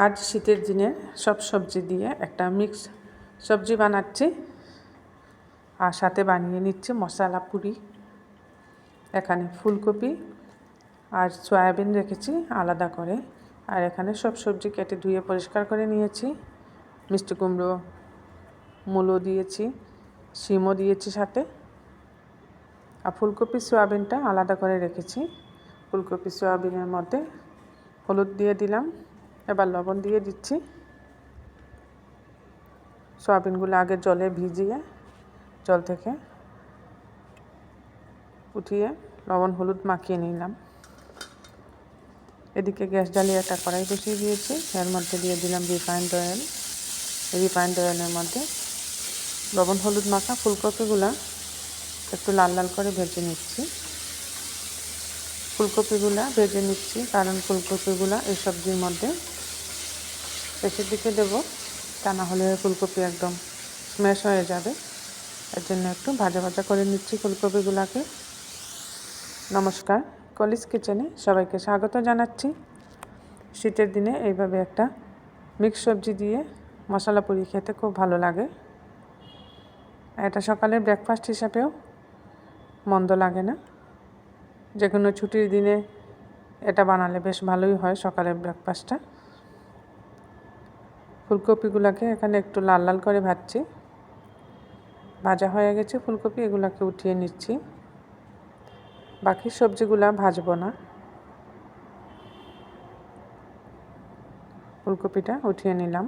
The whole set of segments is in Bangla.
আজ শীতের দিনে সব সবজি দিয়ে একটা মিক্স সবজি বানাচ্ছি আর সাথে বানিয়ে নিচ্ছি মশলা পুরি। এখানে ফুলকপি আর সয়াবিন রেখেছি আলাদা করে, আর এখানে সব সবজি কেটে ধুয়ে পরিষ্কার করে নিয়েছি। মিষ্টি কুমড়ো, মূলো দিয়েছি, শিমও দিয়েছি সাথে। আর ফুলকপি সয়াবিনটা আলাদা করে রেখেছি। ফুলকপি সয়াবিনের মধ্যে হলুদ দিয়ে দিলাম, এবার লবণ দিয়ে দিচ্ছি। সয়াবিনগুলো আগে জলে ভিজিয়ে জল থেকে উঠিয়ে লবণ হলুদ মাখিয়ে নিলাম। এদিকে গ্যাস জ্বালিয়ে একটা কড়াই বসিয়ে দিয়েছি, এর মধ্যে দিয়ে দিলাম রিফাইন্ড অয়েল। রিফাইন্ড অয়েলের মধ্যে লবণ হলুদ মাখা ফুলকপিগুলো একটু লাল লাল করে ভেজে নিচ্ছি। ফুলকপিগুলো ভেজে নিচ্ছি কারণ ফুলকপিগুলো এই সবজির মধ্যে শেষের দিকে দেবো, তা না হলে ফুলকপি একদম স্ম্যাশ হয়ে যাবে। এর জন্য একটু ভাজা ভাজা করে নিচ্ছি ফুলকপিগুলোকে। নমস্কার, কলিজ কিচেনে সবাইকে স্বাগত জানাচ্ছি। শীতের দিনে এইভাবে একটা মিক্স সবজি দিয়ে মশলা পুরি খেতে খুব ভালো লাগে। এটা সকালের ব্রেকফাস্ট হিসাবেও মন্দ লাগে না। যে কোনো ছুটির দিনে এটা বানালে বেশ ভালোই হয় সকালের ব্রেকফাস্টটা। ফুলকপিগুলোকে এখানে একটু লাল লাল করে ভাজছি। ভাজা হয়ে গেছে ফুলকপি, এগুলোকে উঠিয়ে নিচ্ছি। বাকি সবজিগুলো ভাজবো না। ফুলকপিটা উঠিয়ে নিলাম।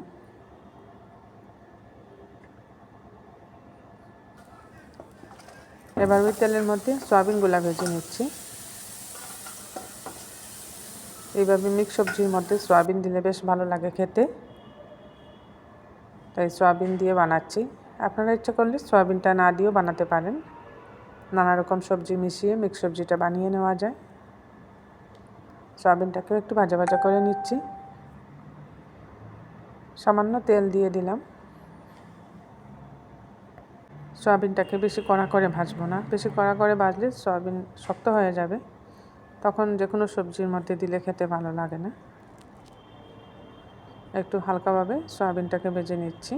এবার ওই তেলের মধ্যে সয়াবিনগুলো ভেজে নিচ্ছি। এইভাবে মিক্স সবজির মধ্যে সয়াবিন দিলে বেশ ভালো লাগে খেতে, তাই সয়াবিন দিয়ে বানাচ্ছি। আপনারা ইচ্ছা করলে সয়াবিনটা না দিয়েও বানাতে পারেন। নানা রকম সবজি মিশিয়ে মিক্স সবজিটা বানিয়ে নেওয়া যায়। সয়াবিনটাকেও একটু ভাজা ভাজা করে নিচ্ছি। সামান্য তেল দিয়ে দিলাম। সয়াবিনটাকে বেশি কড়া করে ভাজবো না, বেশি কড়া করে ভাজলে সয়াবিন শক্ত হয়ে যাবে, তখন যে কোনো সবজির মধ্যে দিলে খেতে ভালো লাগে না। একটু হালকাভাবে সয়াবিনটাকে ভেজে নিচ্ছি।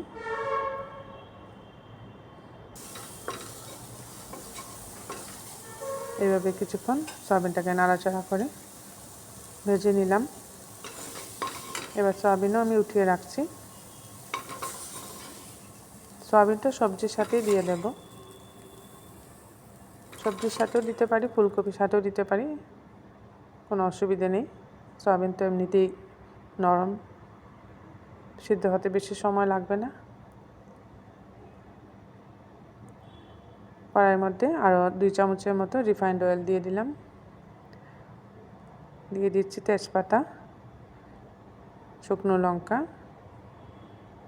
এইভাবে কিছুক্ষণ সয়াবিনটাকে নাড়াচাড়া করে ভেজে নিলাম। এবার সয়াবিনও আমি উঠিয়ে রাখছি। সয়াবিনটা সবজির সাথেই দিয়ে দেব। সবজির সাথেও দিতে পারি, ফুলকপির সাথেও দিতে পারি, কোনো অসুবিধে নেই। সয়াবিন তো এমনিতেই নরম, সিদ্ধ হতে বেশি সময় লাগবে না। কড়াইয়ের মধ্যে আরও 2 চামচের মতো রিফাইন্ড অয়েল দিয়ে দিলাম। দিয়ে দিচ্ছি তেজপাতা, শুকনো লঙ্কা,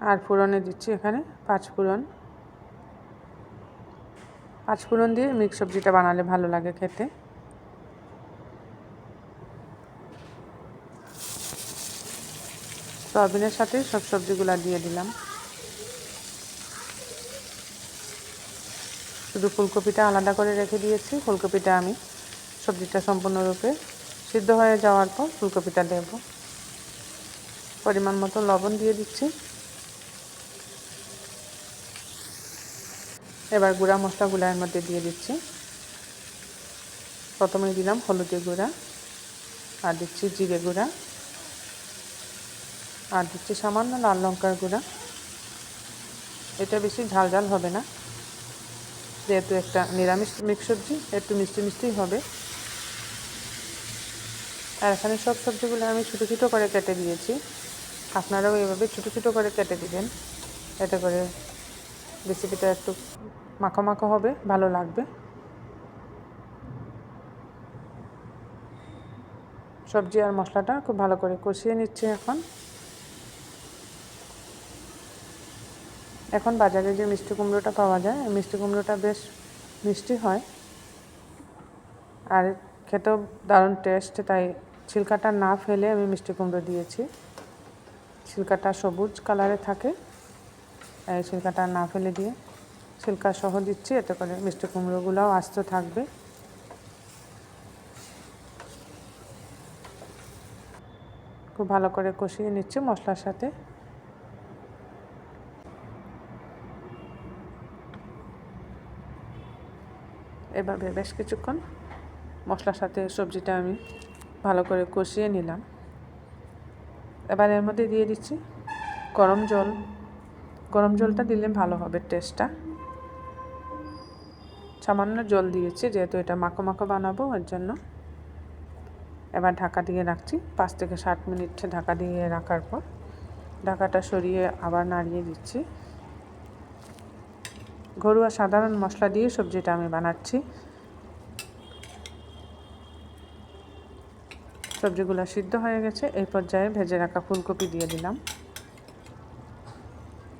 আর ফোড়নে দিচ্ছি এখানে 5 ফোড়ন। 5 ফোড়ন দিয়ে মিক্স সবজিটা বানালে ভালো লাগে খেতে। সয়াবিনের সাথে সব সবজিগুলো দিয়ে দিলাম। শুধু ফুলকপিটা আলাদা করে রেখে দিয়েছি। ফুলকপিটা আমি সবজিটা সম্পূর্ণরূপে সিদ্ধ হয়ে যাওয়ার পর ফুলকপিটা দেব। পরিমাণ মতো লবণ দিয়ে দিচ্ছি। এবার গুঁড়া মশলাগুলো এর মধ্যে দিয়ে দিচ্ছি। প্রথমে দিলাম হলুদের গুঁড়া, আর দিচ্ছি জিরে গুঁড়া, আর দিচ্ছি সামান্য লাল লঙ্কার গুঁড়া। এটা বেশি ঝাল ঝাল হবে না, যেহেতু একটা নিরামিষ মিক্স সবজি, একটু মিষ্টি মিষ্টিই হবে। আর এখানে সব সবজিগুলো আমি ছোটো ছোটো করে কেটে দিয়েছি। আপনারাও এভাবে ছোটো ছোটো করে কেটে দিবেন, এতে করে রেসিপিটা একটু মাখো মাখো হবে, ভালো লাগবে। সবজি আর মশলাটা খুব ভালো করে কষিয়ে নিচ্ছি। এখন বাজারে যে মিষ্টি কুমড়োটা পাওয়া যায়, মিষ্টি কুমড়োটা বেশ মিষ্টি হয় আর খেতেও দারুণ টেস্ট, তাই ছিলকাটা না ফেলে আমি মিষ্টি কুমড়ো দিয়েছি। ছিলকাটা সবুজ কালারে থাকে, এই ছিলকাটা না ফেলে দিয়ে ছিলকা সহ দিচ্ছি, এতে করে মিষ্টি কুমড়োগুলোও আস্ত থাকবে। খুব ভালো করে কষিয়ে নিচ্ছি মশলার সাথে। এভাবে বেশ কিছুক্ষণ মশলার সাথে সবজিটা আমি ভালো করে কষিয়ে নিলাম। এবার এর মধ্যে দিয়ে দিচ্ছি গরম জল। গরম জলটা দিলে ভালো হবে টেস্টটা। সামান্য জল দিয়েছি যেহেতু এটা মাখো মাখো বানাবো এর জন্য। এবার ঢাকা দিয়ে রাখছি 5 থেকে 7 মিনিট। ঢাকা দিয়ে রাখার পর ঢাকাটা সরিয়ে আবার নাড়িয়ে দিচ্ছি। ঘরোয়া সাধারণ মশলা দিয়ে সবজিটা আমি বানাচ্ছি। সবজিগুলো সিদ্ধ হয়ে গেছে। এই পর্যায়ে ভেজে রাখা ফুলকপি দিয়ে দিলাম।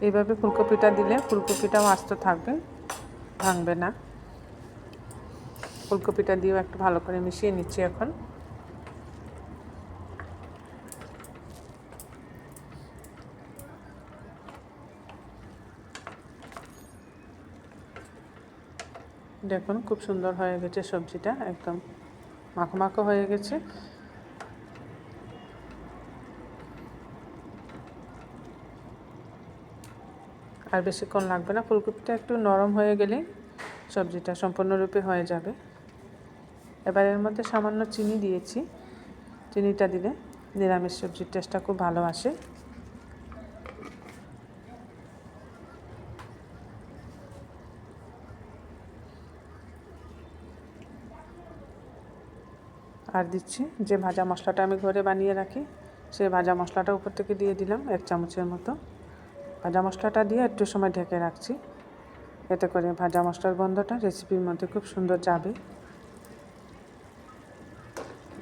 এইভাবে ফুলকপিটা দিলে ফুলকপিটাও আস্ত থাকবে, ভাঙবে না। ফুলকপিটা দিয়েও একটু ভালো করে মিশিয়ে নিচ্ছি এখন। দেখুন খুব সুন্দর হয়ে গেছে সবজিটা, একদম মাখো মাখো হয়ে গেছে। আর বেশিক্ষণ লাগবে না, ফুলকপিটা একটু নরম হয়ে গেলে সবজিটা সম্পূর্ণরূপে হয়ে যাবে। এবার এর মধ্যে সামান্য চিনি দিয়েছি। চিনিটা দিলে নিরামিষ সবজির টেস্টটা খুব ভালো আসে। আর দিচ্ছি যে ভাজা মশলাটা আমি ঘরে বানিয়ে রাখি, সেই ভাজা মশলাটা উপর থেকে দিয়ে দিলাম 1 চামচের মতো। ভাজা মশলাটা দিয়ে একটু সময় ঢেকে রাখছি, এতে করে ভাজা মশলার গন্ধটা রেসিপির মধ্যে খুব সুন্দর যাবে।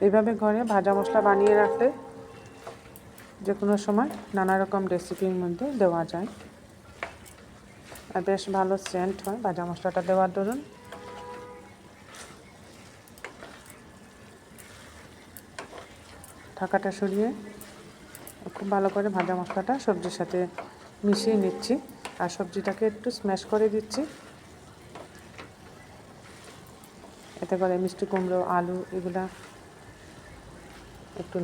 এইভাবে ঘরে ভাজা মশলা বানিয়ে রাখলে যে কোনো সময় নানা রকম রেসিপির মধ্যে দেওয়া যায়। আর বেশ ভালো সেন্ট হয় ভাজা মশলাটা দেওয়ার দরুন। ঢাকাটা সরিয়ে খুব ভালো করে ভাজা মশলাটা সবজির সাথে মিশিয়ে নিচ্ছি। আর সবজিটাকে একটু স্ম্যাশ করে দিচ্ছি, এতে করে মিষ্টি কুমড়ো, আলু এগুলা একটু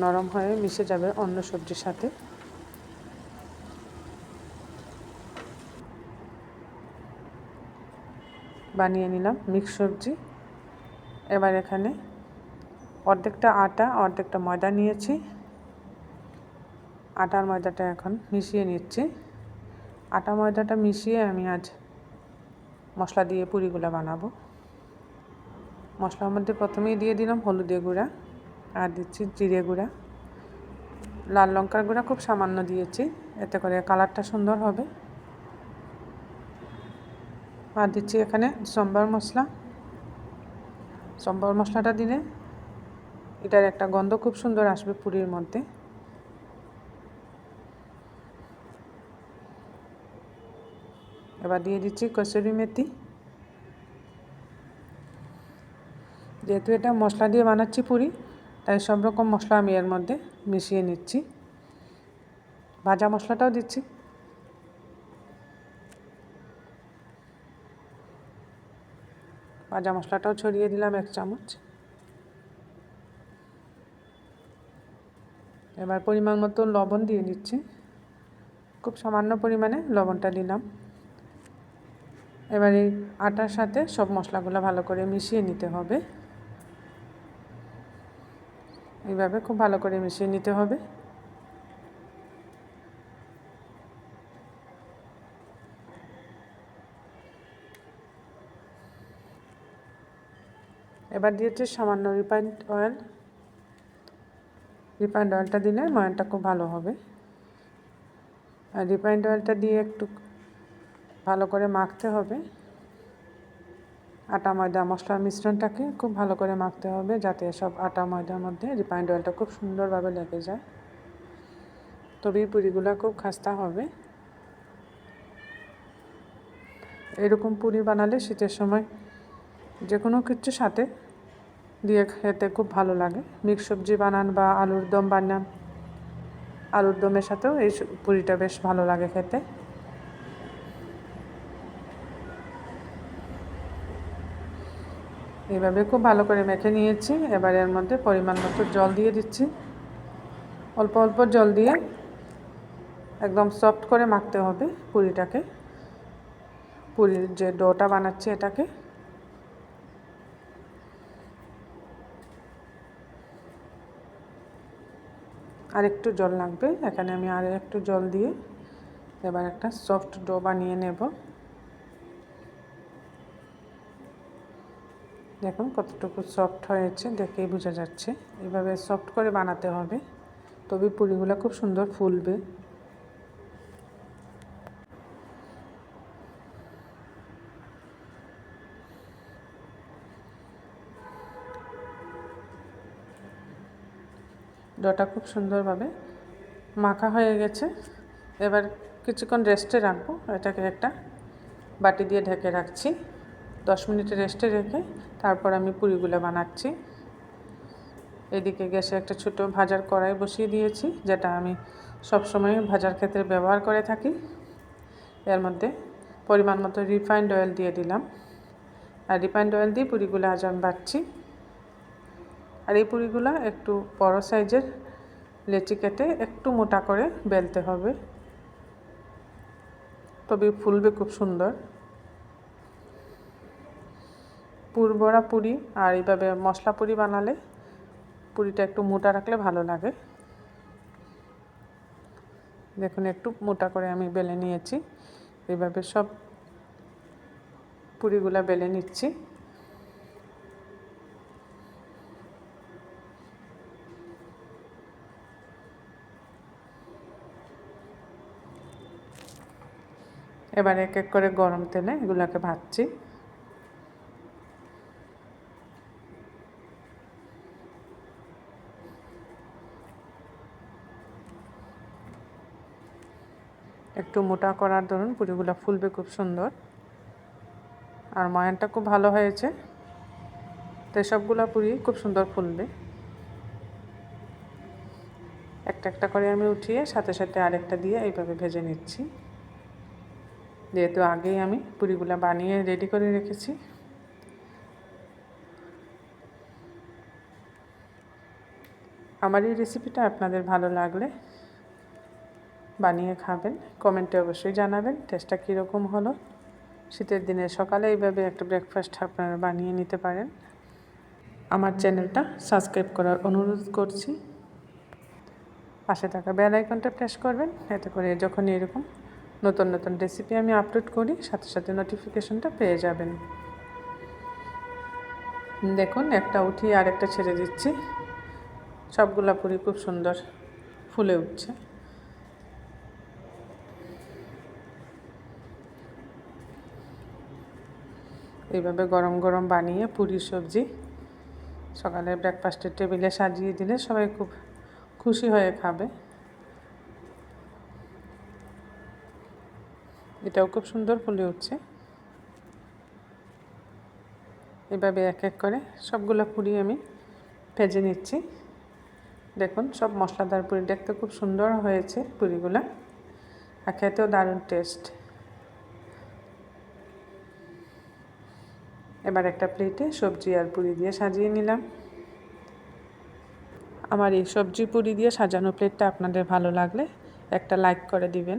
নরম হয়ে মিশে যাবে অন্য সবজির সাথে। বানিয়ে নিলাম মিক্স সবজি। এবার এখানে অর্ধেকটা আটা অর্ধেকটা ময়দা নিয়েছি। আটার ময়দাটা এখন মিশিয়ে নিচ্ছি। আটা ময়দাটা মিশিয়ে আমি আজ মশলা দিয়ে পুরিগুলো বানাবো। মশলার মধ্যে প্রথমেই দিয়ে দিলাম হলুদের গুঁড়া, আর দিচ্ছি জিরে গুঁড়া, লাল লঙ্কার গুঁড়া খুব সামান্য দিয়েছি, এতে করে কালারটা সুন্দর হবে। আর দিচ্ছি এখানে সম্বর মশলা। সম্বর মশলাটা দিলে এটার একটা গন্ধ খুব সুন্দর আসবে পুরির মধ্যে। এবার দিয়ে দিচ্ছি কসুরি মেথি। যেহেতু এটা মশলা দিয়ে বানাচ্ছি পুরি, তাই সব রকম মশলা আমি এর মধ্যে মিশিয়ে নিচ্ছি। ভাজা মশলাটাও দিচ্ছি। ভাজা মশলাটাও ছড়িয়ে দিলাম 1 চামচ। এবার পরিমাণ মতো লবণ দিয়ে দিচ্ছি, খুব সামান্য পরিমাণে লবণটা দিলাম। এবার এই আটার সাথে সব মশলাগুলো ভালো করে মিশিয়ে নিতে হবে। এইভাবে খুব ভালো করে মিশিয়ে নিতে হবে। এবার দিয়েছি সামান্য রিফাইন্ড অয়েল। রিফাইন্ড অয়েলটা দিলে ময়ানটা খুব ভালো হবে। আর রিফাইন্ড অয়েলটা দিয়ে একটু ভালো করে মাখতে হবে। আটা ময়দা মশলার মিশ্রণটাকে খুব ভালো করে মাখতে হবে, যাতে সব আটা ময়দার মধ্যে রিফাইন্ড অয়েলটা খুব সুন্দরভাবে লেগে যায়। তবেই পুরিগুলো খুব খাস্তা হবে। এরকম পুরি বানালে শীতের সময় যে কোনো কিছুর সাথে দিয়ে খেতে খুব ভালো লাগে। মিক্স সবজি বানান বা আলুর দম বানান, আলুর দমের সাথেও এই পুরিটা বেশ ভালো লাগে খেতে। এইভাবে খুব ভালো করে মেখে নিয়েছি। এবার এর মধ্যে পরিমাণ মতো জল দিয়ে দিচ্ছি। অল্প অল্প জল দিয়ে একদম সফট করে মাখতে হবে পুরিটাকে। পুরির যে ডোটা বানাচ্ছি এটাকে আর একটু জল লাগবে, এখানে আমি আর একটু জল দিয়ে এবার একটা সফট ডো বানিয়ে নেব। দেখুন কতটুকু সফট হয়েছে, দেখেই বোঝা যাচ্ছে। এইভাবে সফট করে বানাতে হবে, তবে পুরিগুলো খুব সুন্দর ফুলবে। ডোটা খুব সুন্দরভাবে মাখা হয়ে গেছে। এবার কিছুক্ষণ রেস্টে রাখবো, এটাকে একটা বাটি দিয়ে ঢেকে রাখছি। 10 মিনিট রেস্টে রেখে তারপর আমি পুরিগুলো বানাচ্ছি। এদিকে গ্যাসে একটা ছোট ভাজার কড়াই বসিয়ে দিয়েছি, যেটা আমি সবসময় ভাজার ক্ষেত্রে ব্যবহার করে থাকি। এর মধ্যে পরিমাণ মতো রিফাইন্ড অয়েল দিয়ে দিলাম। আর রিফাইন্ড অয়েল দিয়ে পুরিগুলো আজ আমি বাটছি। আর এই পুরিগুলো একটু বড় সাইজের লেচি কেটে একটু মোটা করে বেলতে হবে, তবে ফুলবে খুব সুন্দর। পুর ভরা পুরি আর এইভাবে মশলা পুরি বানালে পুরিটা একটু মোটা রাখলে ভালো লাগে। দেখুন একটু মোটা করে আমি বেলে নিয়েছি। এইভাবে সব পুরিগুলা বেলে নিচ্ছি। এবার এক এক করে গরম তেলে এগুলাকে ভাজছি। একটু মোটা করার দরুন পুরিগুলো ফুলবে খুব সুন্দর, আর ময়ানটা খুব ভালো হয়েছে, তো সবগুলো পুরি খুব সুন্দর ফুলবে। একটা একটা করে আমি উঠিয়ে সাথে সাথে আরেকটা দিয়ে এইভাবে ভেজে নিচ্ছি, যেহেতু আগেই আমি পুরিগুলো বানিয়ে রেডি করে রেখেছি। আমার এই রেসিপিটা আপনাদের ভালো লাগলে বানিয়ে খাবেন, কমেন্টে অবশ্যই জানাবেন টেস্টটা কীরকম হলো। শীতের দিনে সকালে এইভাবে একটা ব্রেকফাস্ট আপনারা বানিয়ে নিতে পারেন। আমার চ্যানেলটা সাবস্ক্রাইব করার অনুরোধ করছি। পাশে থাকা বেল আইকনটা প্রেস করবেন, এতে করে যখন এরকম নতুন নতুন রেসিপি আমি আপলোড করি সাথে সাথে নোটিফিকেশনটা পেয়ে যাবেন। দেখুন একটা উঠিয়ে আরেকটা ছেড়ে দিচ্ছি, সবগুলা পুরি খুব সুন্দর ফুলে উঠছে। এইভাবে গরম গরম বানিয়ে পুরি সবজি সকালে ব্রেকফাস্টের টেবিলে সাজিয়ে দিলে সবাই খুব খুশি হয়ে খাবে। এটাও খুব সুন্দর ফুলে উঠছে। এভাবে এক এক করে সবগুলো পুরি আমি ভেজে নিচ্ছি। দেখুন সব মশলাদার পুরি, দেখতে খুব সুন্দর হয়েছে পুরিগুলো, আর খেতেও দারুণ টেস্ট। এবার একটা প্লেটে সবজি আর পুরি দিয়ে সাজিয়ে নিলাম। আমার এই সবজি পুরি দিয়ে সাজানো প্লেটটা আপনাদের ভালো লাগলে একটা লাইক করে দিবেন।